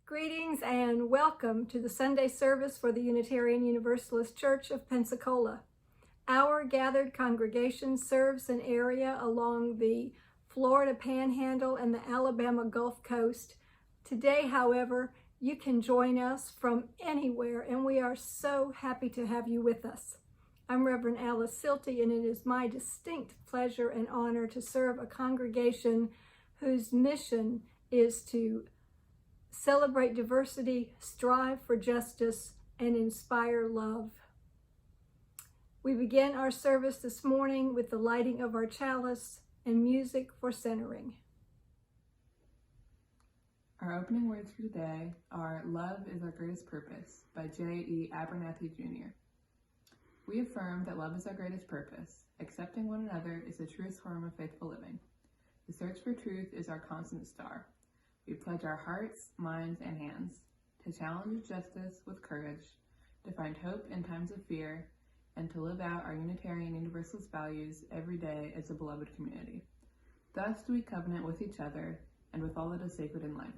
Greetings and welcome to the Sunday service for the Unitarian Universalist Church of Pensacola. Our gathered congregation serves an area along the Florida Panhandle and the Alabama Gulf Coast. Today, however, you can join us from anywhere, and we are so happy to have you with us. I'm Reverend Alice Silty, and it is my distinct pleasure and honor to serve a congregation whose mission is to celebrate diversity, strive for justice, and inspire love. We begin our service this morning with the lighting of our chalice and music for centering. Our opening words for today are "Love is Our Greatest Purpose" by J.E. Abernathy Jr. We affirm that love is our greatest purpose. Accepting one another is the truest form of faithful living. The search for truth is our constant star. We pledge our hearts, minds, and hands to challenge justice with courage, to find hope in times of fear, and to live out our Unitarian Universalist values every day as a beloved community. Thus do we covenant with each other and with all that is sacred in life.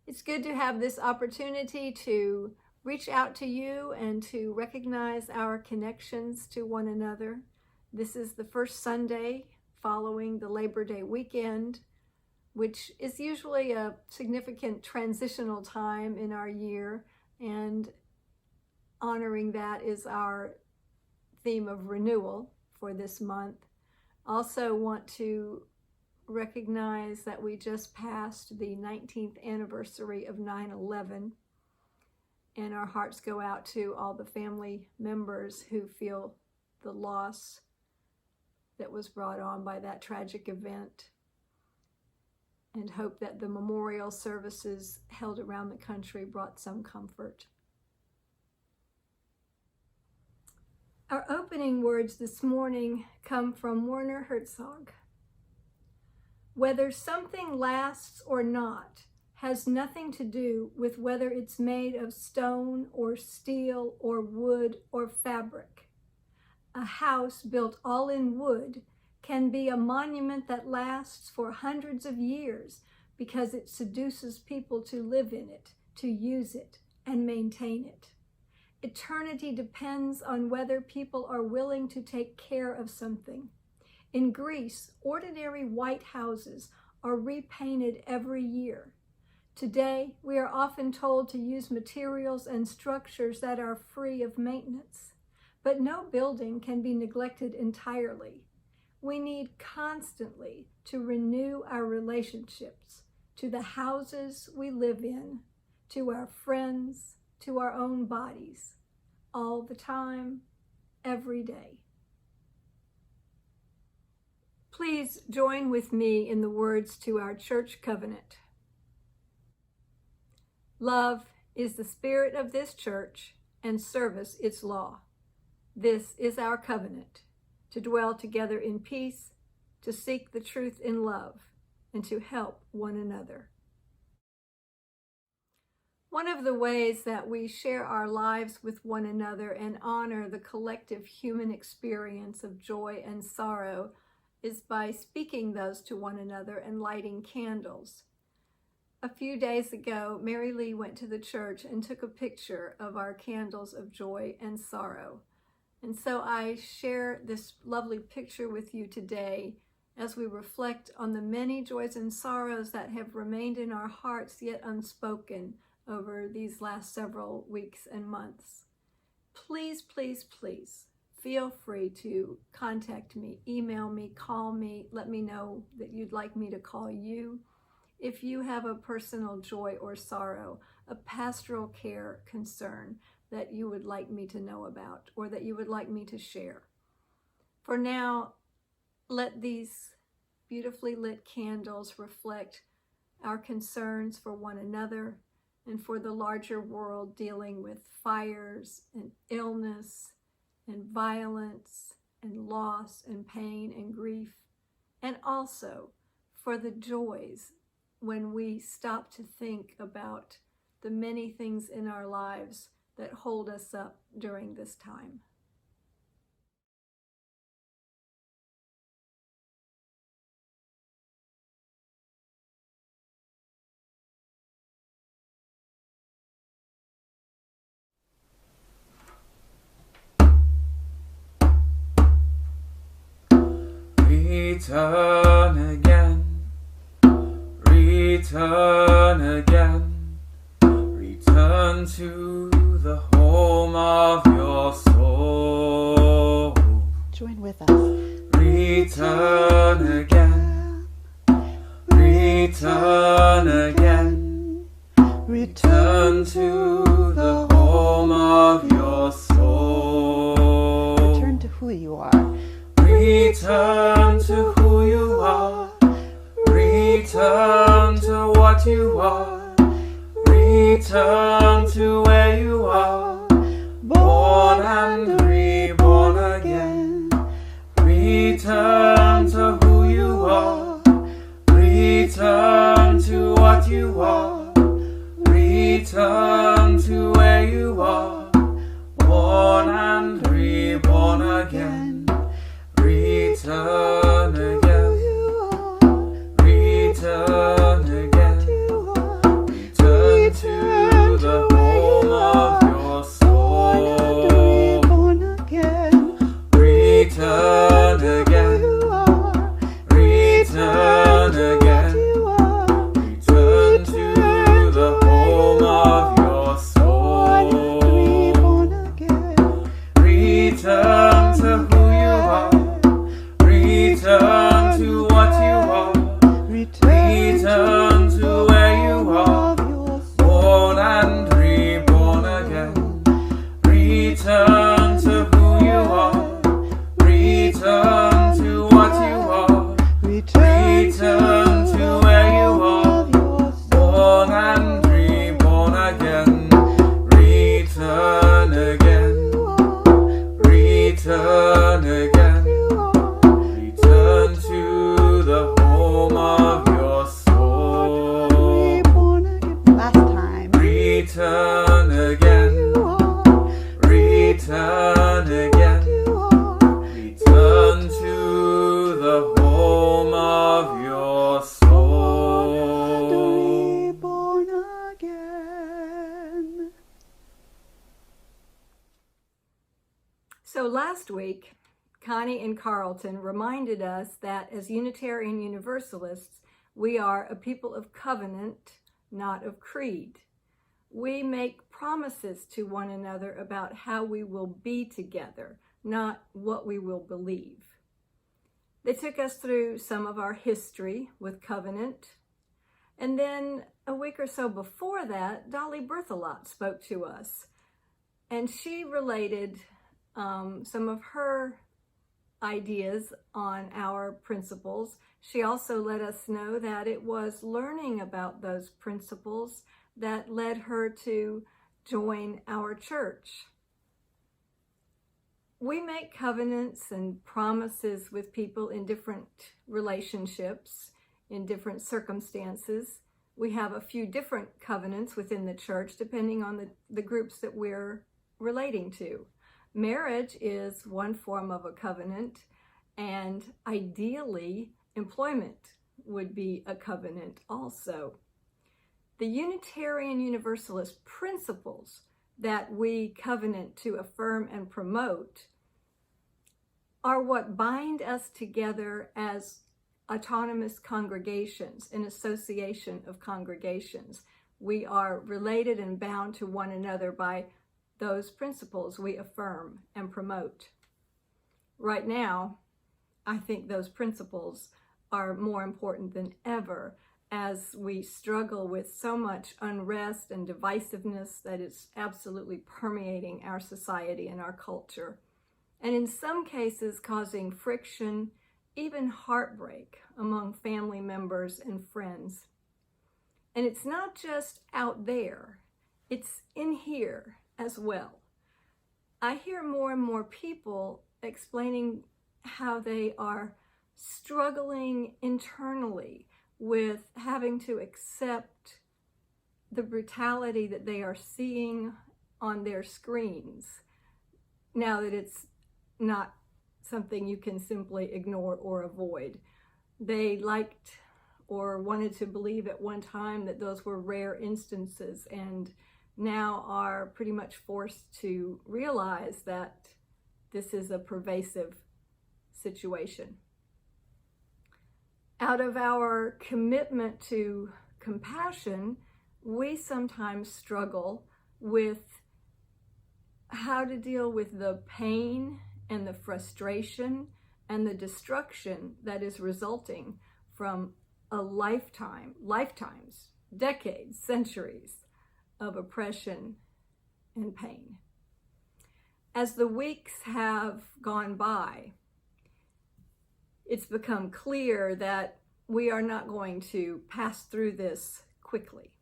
It's good to have this opportunity to reach out to you and to recognize our connections to one another. This is the first Sunday following the Labor Day weekend, which is usually a significant transitional time in our year, and honoring that is our theme of renewal for this month. Also want to recognize that we just passed the 19th anniversary of 9/11, and our hearts go out to all the family members who feel the loss that was brought on by that tragic event, and hope that the memorial services held around the country brought some comfort. Our opening words this morning come from Werner Herzog. Whether something lasts or not has nothing to do with whether it's made of stone or steel or wood or fabric. A house built all in wood can be a monument that lasts for hundreds of years because it seduces people to live in it, to use it, and maintain it. Eternity depends on whether people are willing to take care of something. In Greece, ordinary white houses are repainted every year. Today, we are often told to use materials and structures that are free of maintenance, but no building can be neglected entirely. We need constantly to renew our relationships to the houses we live in, to our friends, to our own bodies, all the time, every day. Please join with me in the words to our church covenant. Love is the spirit of this church, and service its law. This is our covenant, to dwell together in peace, to seek the truth in love, and to help one another. One of the ways that we share our lives with one another and honor the collective human experience of joy and sorrow is by speaking those to one another and lighting candles. A few days ago, Mary Lee went to the church and took a picture of our candles of joy and sorrow. And so I share this lovely picture with you today as we reflect on the many joys and sorrows that have remained in our hearts yet unspoken over these last several weeks and months. Please, please, please feel free to contact me, email me, call me, let me know that you'd like me to call you. If you have a personal joy or sorrow, a pastoral care concern that you would like me to know about or that you would like me to share. For now, let these beautifully lit candles reflect our concerns for one another and for the larger world dealing with fires and illness and violence and loss and pain and grief, and also for the joys when we stop to think about the many things in our lives that hold us up during this time. Return again, return again, return to the home of your soul. Join with us. Return again, return again, return to the home of your soul. Return to who you are. Return to who you are. Return to what you are. Return to where you are. Born and reborn again. Return to who you are. Return to what you are. Return to where you are. Born and reborn again. Return again, return again, return to the home of your soul. Return again, return again, return to the home of your soul. Return to who you are. Return to what you are. Return to where you are. Born and reborn again. Return to who you are. Return to what you are. Return to where you are. Born and reborn again. Return again. Return again. Return to the home of your soul. Last time. Return again. Return again. Return to the home of your soul. Reborn again. So last week, Connie and Carlton reminded us that as Unitarian Universalists, we are a people of covenant, not of creed. We make promises to one another about how we will be together, not what we will believe. They took us through some of our history with covenant. And then a week or so before that, Dolly Berthelot spoke to us. And she related some of her ideas on our principles. She also let us know that it was learning about those principles that led her to join our church. We make covenants and promises with people in different relationships, in different circumstances. We have a few different covenants within the church depending on the groups that we're relating to. Marriage is one form of a covenant, and ideally, employment would be a covenant also. The Unitarian Universalist principles that we covenant to affirm and promote are what bind us together as autonomous congregations, an association of congregations. We are related and bound to one another by those principles we affirm and promote. Right now, I think those principles are more important than ever as we struggle with so much unrest and divisiveness that is absolutely permeating our society and our culture, and in some cases causing friction, even heartbreak among family members and friends. And it's not just out there, it's in here as well. I hear more and more people explaining how they are struggling internally with having to accept the brutality that they are seeing on their screens, now that it's not something you can simply ignore or avoid. They liked or wanted to believe at one time that those were rare instances, and now are pretty much forced to realize that this is a pervasive situation. Out of our commitment to compassion, we sometimes struggle with how to deal with the pain and the frustration and the destruction that is resulting from a lifetimes, decades, centuries of oppression and pain. As the weeks have gone by, it's become clear that we are not going to pass through this quickly.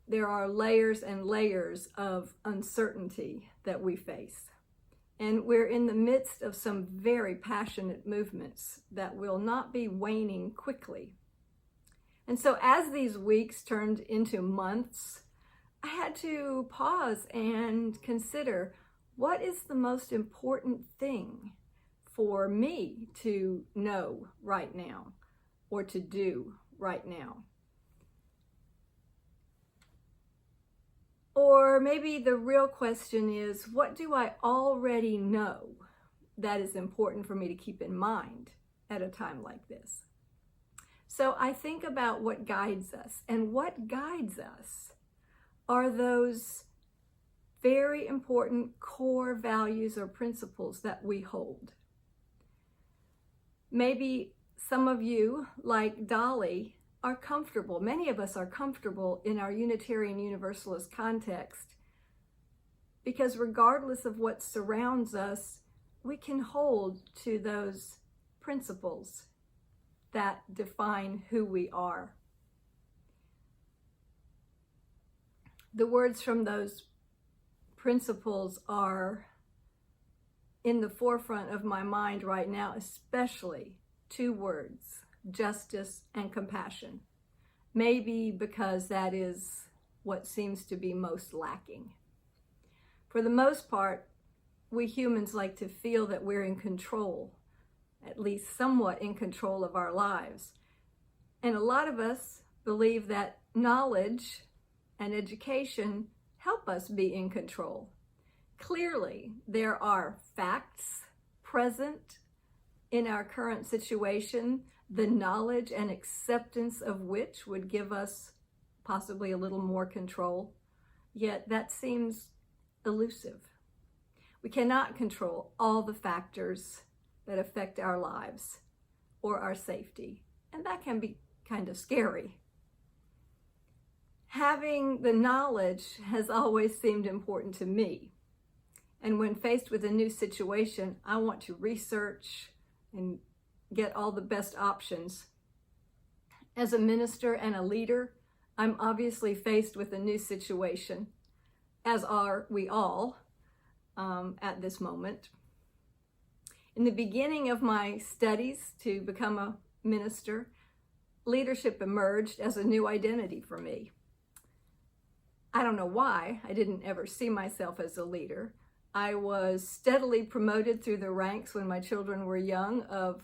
There are layers and layers of uncertainty that we face. And we're in the midst of some very passionate movements that will not be waning quickly. And so as these weeks turned into months, I had to pause and consider, what is the most important thing for me to know right now or to do right now? Or maybe the real question is, what do I already know that is important for me to keep in mind at a time like this? So I think about what guides us, and what guides us are those very important core values or principles that we hold. Maybe some of you, like Dolly, are comfortable. Many of us are comfortable in our Unitarian Universalist context because regardless of what surrounds us, we can hold to those principles that define who we are. The words from those principles are in the forefront of my mind right now, especially two words: justice and compassion. Maybe because that is what seems to be most lacking. For the most part, we humans like to feel that we're in control, at least somewhat in control of our lives. And a lot of us believe that knowledge and education help us be in control. Clearly, there are facts present in our current situation, the knowledge and acceptance of which would give us possibly a little more control, yet that seems elusive. We cannot control all the factors that affect our lives or our safety, and that can be kind of scary. Having the knowledge has always seemed important to me, and when faced with a new situation, I want to research and get all the best options. As a minister and a leader, I'm obviously faced with a new situation, as are we all at this moment. In the beginning of my studies to become a minister, leadership emerged as a new identity for me. I don't know why I didn't ever see myself as a leader. I was steadily promoted through the ranks when my children were young, of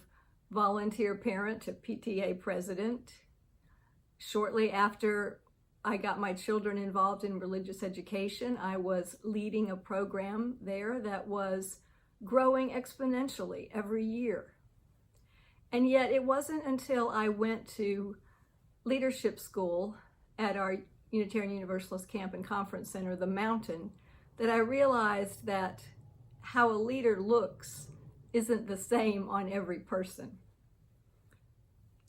volunteer parent to PTA president. Shortly after I got my children involved in religious education, I was leading a program there that was growing exponentially every year. And yet it wasn't until I went to leadership school at our Unitarian Universalist Camp and Conference Center, the Mountain, that I realized that how a leader looks isn't the same on every person.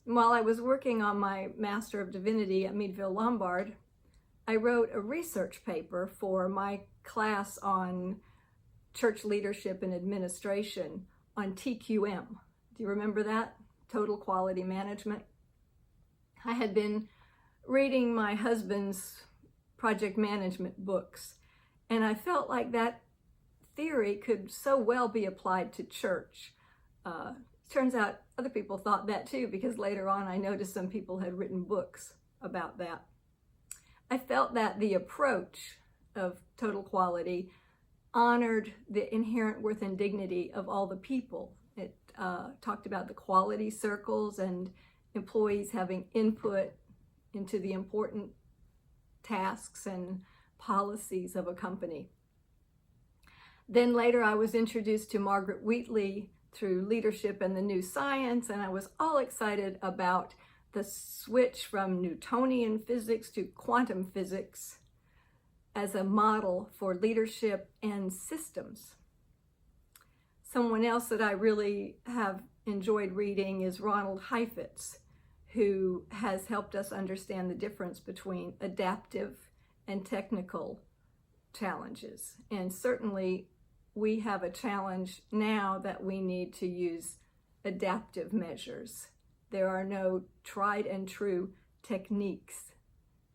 While I was working on my Master of Divinity at Meadville Lombard, I wrote a research paper for my class on church leadership and administration on TQM. Do you remember that? Total Quality Management. I had been reading my husband's project management books, and I felt like that theory could so well be applied to church. Turns out other people thought that too, because later on I noticed some people had written books about that. I felt that the approach of total quality honored the inherent worth and dignity of all the people. It talked about the quality circles and employees having input into the important tasks and policies of a company. Then later I was introduced to Margaret Wheatley through Leadership and the New Science, and I was all excited about the switch from Newtonian physics to quantum physics as a model for leadership and systems. Someone else that I really have enjoyed reading is Ronald Heifetz, who has helped us understand the difference between adaptive and technical challenges. And certainly we have a challenge now that we need to use adaptive measures. There are no tried and true techniques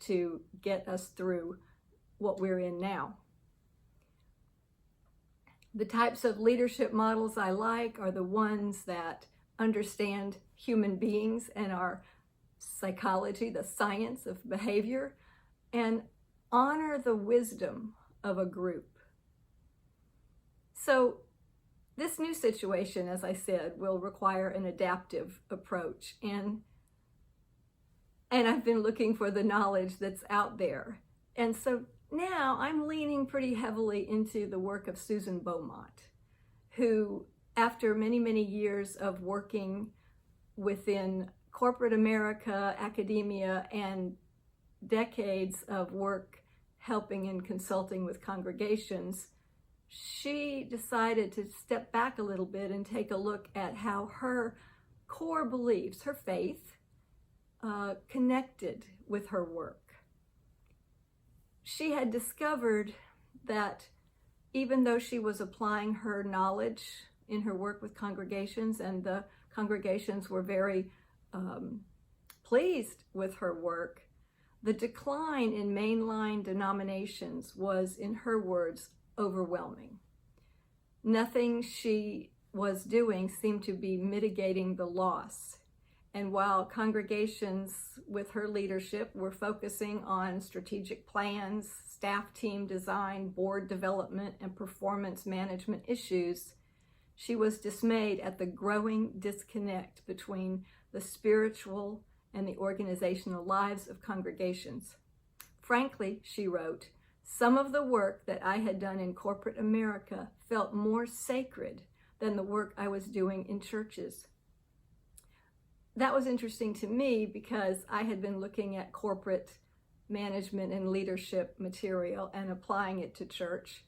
to get us through what we're in now. The types of leadership models I like are the ones that understand human beings and our psychology, the science of behavior, and honor the wisdom of a group. So this new situation, as I said, will require an adaptive approach, and I've been looking for the knowledge that's out there. And so now I'm leaning pretty heavily into the work of Susan Beaumont, who, after many, many years of working within corporate America, academia, and decades of work helping and consulting with congregations, she decided to step back a little bit and take a look at how her core beliefs, her faith, connected with her work. She had discovered that even though she was applying her knowledge in her work with congregations, and the congregations were very pleased with her work, the decline in mainline denominations was, in her words, overwhelming. Nothing she was doing seemed to be mitigating the loss. And while congregations with her leadership were focusing on strategic plans, staff team design, board development, and performance management issues, she was dismayed at the growing disconnect between the spiritual and the organizational lives of congregations. Frankly, she wrote, some of the work that I had done in corporate America felt more sacred than the work I was doing in churches. That was interesting to me because I had been looking at corporate management and leadership material and applying it to church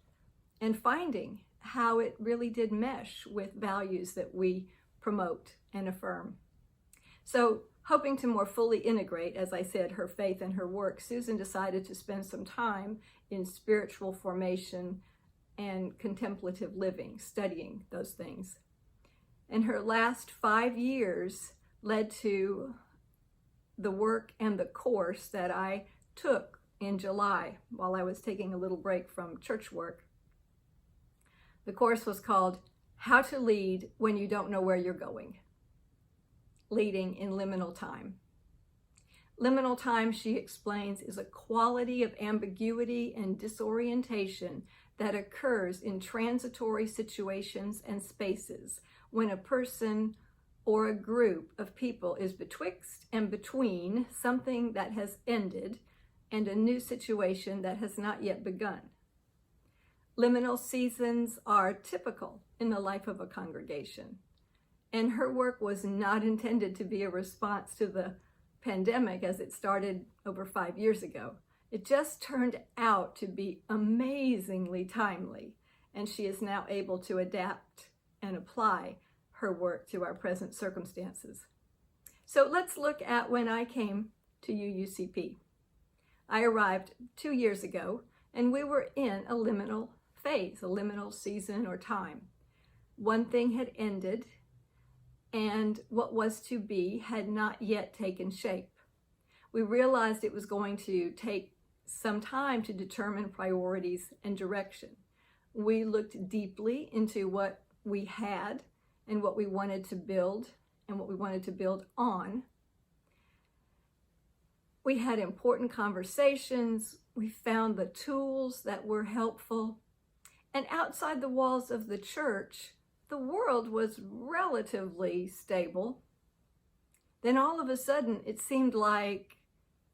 and finding how it really did mesh with values that we promote and affirm. So, hoping to more fully integrate, as I said, her faith and her work, Susan decided to spend some time in spiritual formation and contemplative living, studying those things. And her last 5 years led to the work and the course that I took in July while I was taking a little break from church work. The course was called How to Lead When You Don't Know Where You're Going. Leading in Liminal Time. Liminal time, she explains, is a quality of ambiguity and disorientation that occurs in transitory situations and spaces when a person or a group of people is betwixt and between something that has ended and a new situation that has not yet begun. Liminal seasons are typical in the life of a congregation, and her work was not intended to be a response to the pandemic as it started over 5 years ago. It just turned out to be amazingly timely, and she is now able to adapt and apply her work to our present circumstances. So let's look at when I came to UUCP. I arrived 2 years ago, and we were in a liminal phase, a liminal season or time. One thing had ended, and what was to be had not yet taken shape. We realized it was going to take some time to determine priorities and direction. We looked deeply into what we had and what we wanted to build and what we wanted to build on. We had important conversations. We found the tools that were helpful. And outside the walls of the church, the world was relatively stable. Then all of a sudden, it seemed like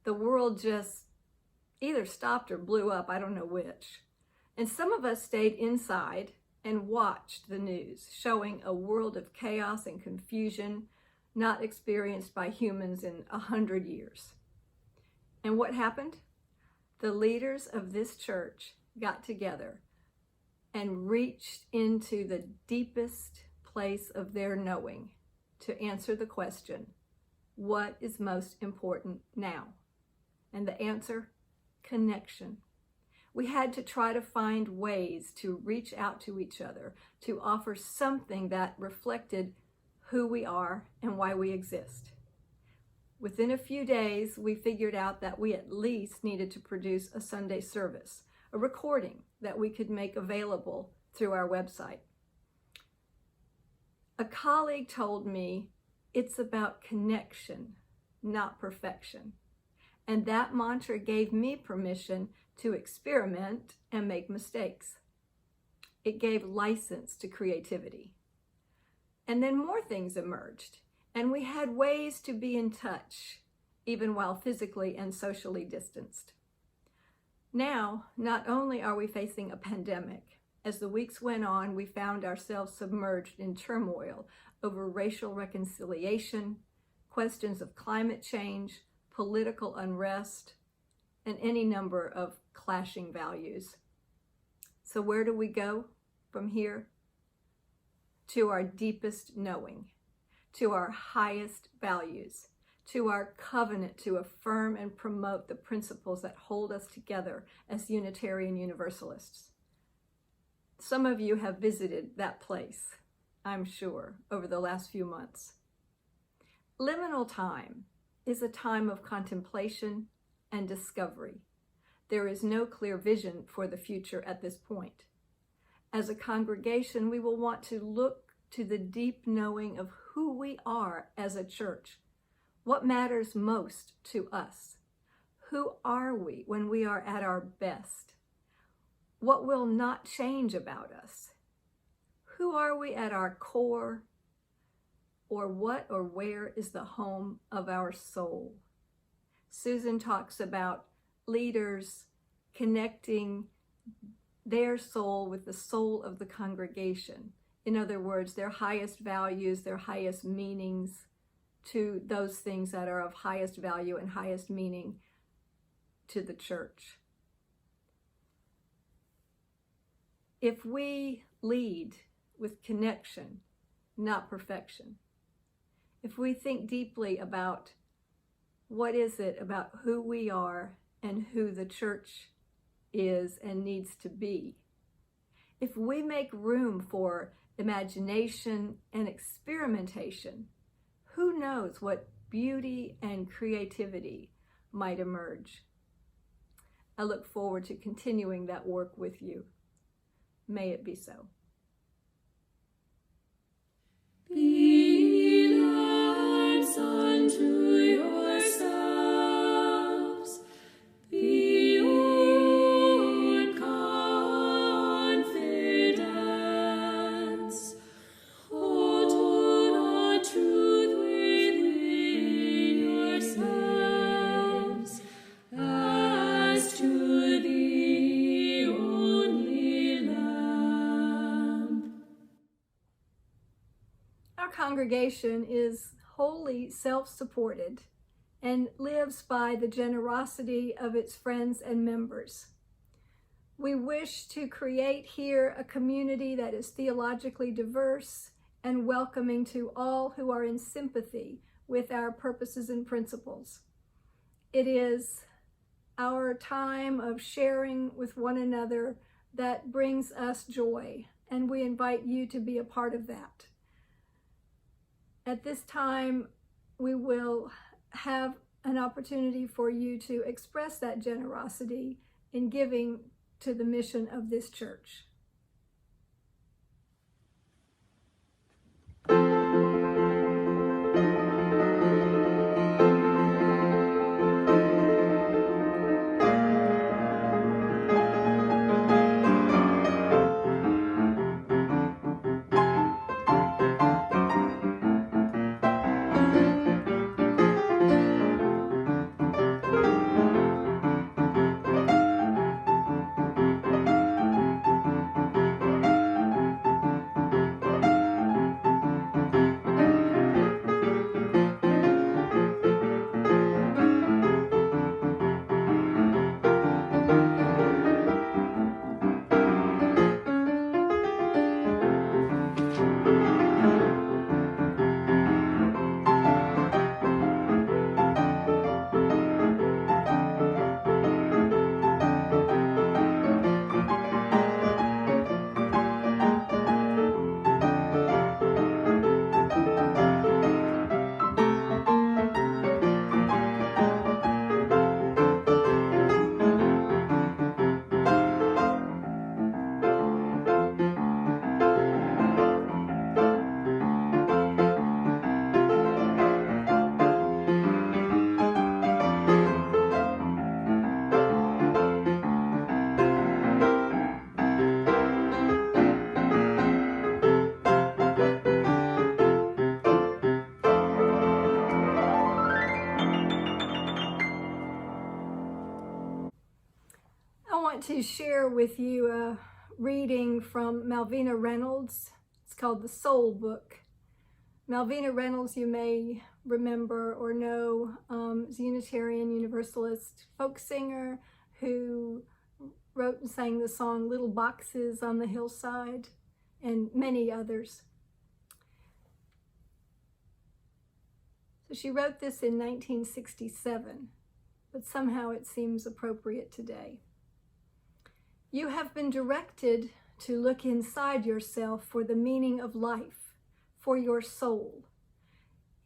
the world just either stopped or blew up, I don't know which. And some of us stayed inside and watched the news, showing a world of chaos and confusion not experienced by humans in 100 years. And what happened? The leaders of this church got together and reached into the deepest place of their knowing to answer the question, what is most important now? And the answer, connection. We had to try to find ways to reach out to each other, to offer something that reflected who we are and why we exist. Within a few days, we figured out that we at least needed to produce a Sunday service, a recording that we could make available through our website. A colleague told me it's about connection, not perfection. And that mantra gave me permission to experiment and make mistakes. It gave license to creativity. And then more things emerged, and we had ways to be in touch, even while physically and socially distanced. Now, not only are we facing a pandemic, as the weeks went on, we found ourselves submerged in turmoil over racial reconciliation, questions of climate change, political unrest, and any number of clashing values. So where do we go from here? To our deepest knowing, to our highest values, to our covenant to affirm and promote the principles that hold us together as Unitarian Universalists. Some of you have visited that place, I'm sure, over the last few months. Liminal time is a time of contemplation and discovery. There is no clear vision for the future at this point. As a congregation, we will want to look to the deep knowing of who we are as a church. What matters most to us? Who are we when we are at our best? What will not change about us? Who are we at our core? Or what or where is the home of our soul? Susan talks about leaders connecting their soul with the soul of the congregation. In other words, their highest values, their highest meanings to those things that are of highest value and highest meaning to the church. If we lead with connection, not perfection, if we think deeply about what is it about who we are and who the church is and needs to be, if we make room for imagination and experimentation, who knows what beauty and creativity might emerge. I look forward to continuing that work with you. May it be so. Be lords unto yourselves, be your confidence, hold to the truth within yourselves, as to the only Lamb. Our congregation is wholly self-supported and lives by the generosity of its friends and members. We wish to create here a community that is theologically diverse and welcoming to all who are in sympathy with our purposes and principles. It is our time of sharing with one another that brings us joy, and we invite you to be a part of that. At this time, we will have an opportunity for you to express that generosity in giving to the mission of this church. I want to share with you a reading from Malvina Reynolds. It's called The Soul Book. Malvina Reynolds, you may remember or know, is a Unitarian Universalist folk singer who wrote and sang the song Little Boxes on the Hillside, and many others. So she wrote this in 1967, but somehow it seems appropriate today. You have been directed to look inside yourself for the meaning of life, for your soul.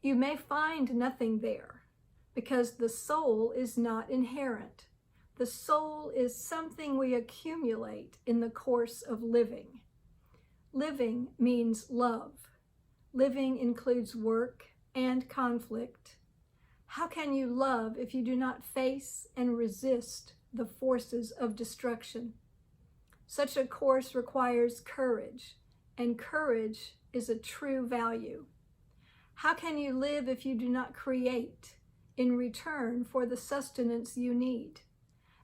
You may find nothing there, because the soul is not inherent. The soul is something we accumulate in the course of living. Living means love. Living includes work and conflict. How can you love if you do not face and resist the forces of destruction? Such a course requires courage, and courage is a true value. How can you live if you do not create in return for the sustenance you need?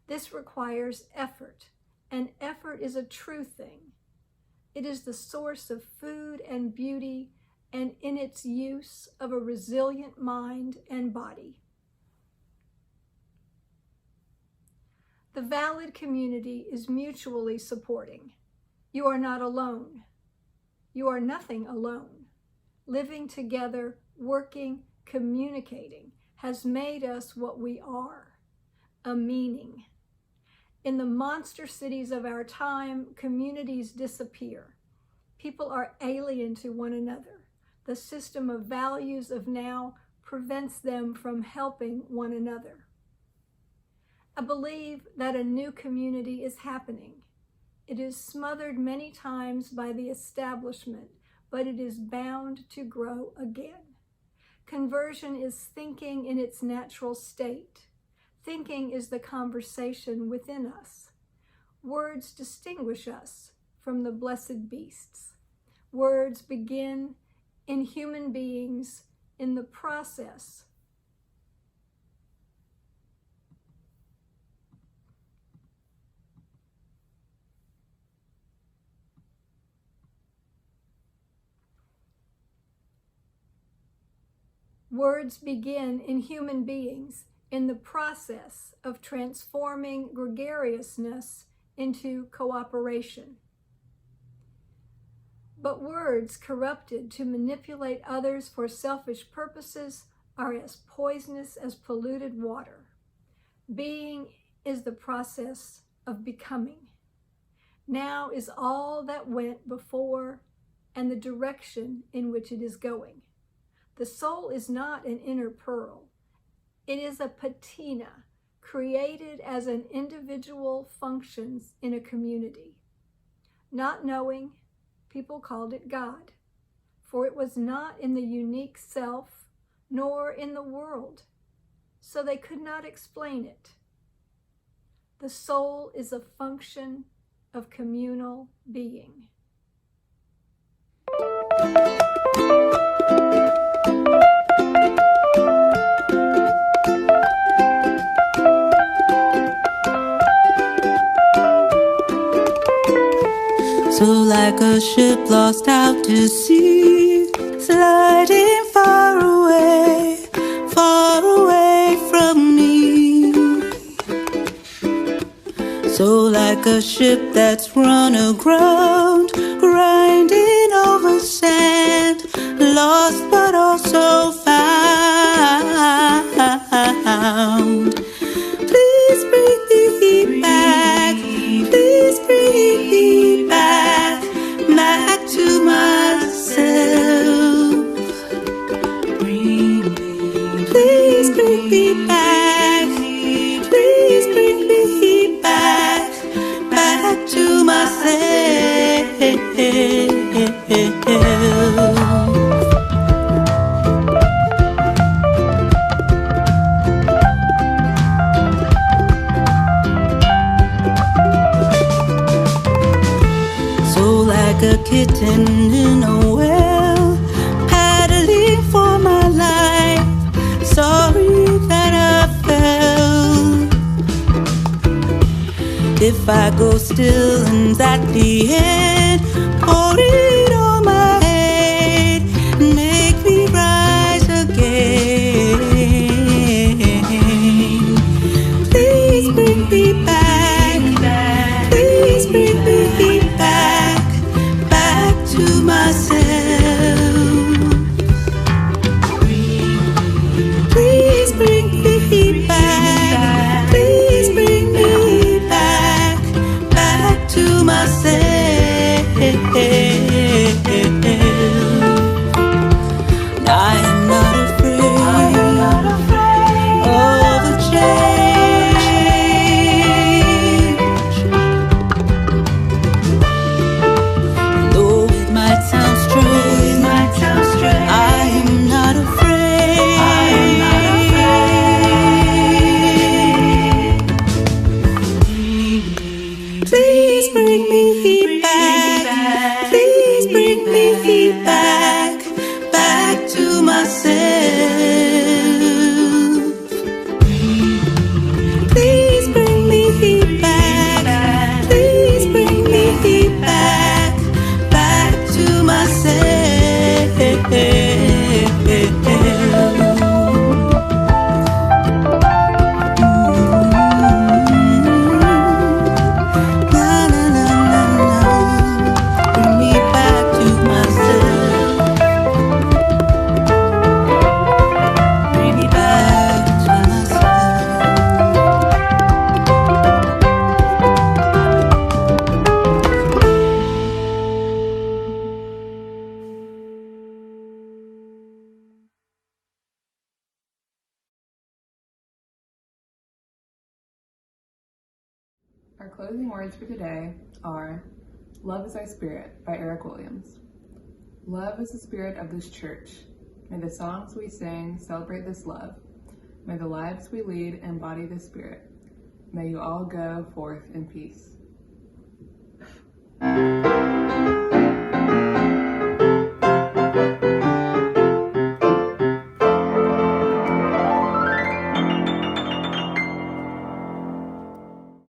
This requires effort, and effort is a true thing. It is the source of food and beauty, and in its use of a resilient mind and body. The valid community is mutually supporting. You are not alone. You are nothing alone. Living together, working, communicating has made us what we are, a meaning. In the monster cities of our time, communities disappear. People are alien to one another. The system of values of now prevents them from helping one another. I believe that a new community is happening. It is smothered many times by the establishment, but it is bound to grow again. Conversion is thinking in its natural state. Thinking is the conversation within us. Words distinguish us from the blessed beasts. Words begin in human beings in the process Words begin in human beings in the process of transforming gregariousness into cooperation. But words corrupted to manipulate others for selfish purposes are as poisonous as polluted water. Being is the process of becoming. Now is all that went before and the direction in which it is going. The soul is not an inner pearl. It is a patina created as an individual functions in a community. Not knowing, people called it God, for it was not in the unique self nor in the world, so they could not explain it. The soul is a function of communal being. So like a ship lost out to sea, sliding far away from me. So like a ship that's run aground, grinding over sand, lost but also found. Please bring me back, please bring me back to myself. Please bring me back, please bring me back to myself. A kitten in a well, paddling for my life, sorry that I fell. If I go still and at the end, pour it on my head, make me rise again. Please bring me back, please bring me back to myself. Please bring me back, please bring me back to myself. Our closing words for today are Love is Our Spirit by Eric Williams. Love is the spirit of this church. May the songs we sing celebrate this love. May the lives we lead embody this spirit. May you all go forth in peace.